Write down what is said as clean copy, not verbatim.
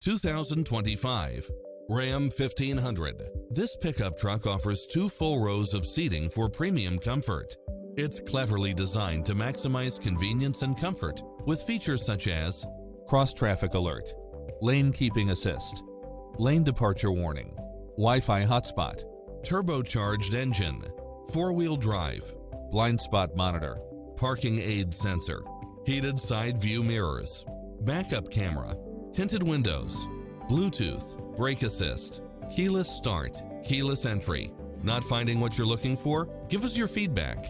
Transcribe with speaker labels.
Speaker 1: 2025 Ram 1500. This pickup truck offers 2 full rows of seating for premium comfort. It's cleverly designed to maximize convenience and comfort with features such as cross-traffic alert, lane keeping assist, lane departure warning, Wi-Fi hotspot, turbocharged engine, 4-wheel drive, blind spot monitor, parking aid sensor, heated side view mirrors, backup camera, tinted windows, Bluetooth, brake assist, keyless start, keyless entry. Not finding what you're looking for? Give us your feedback.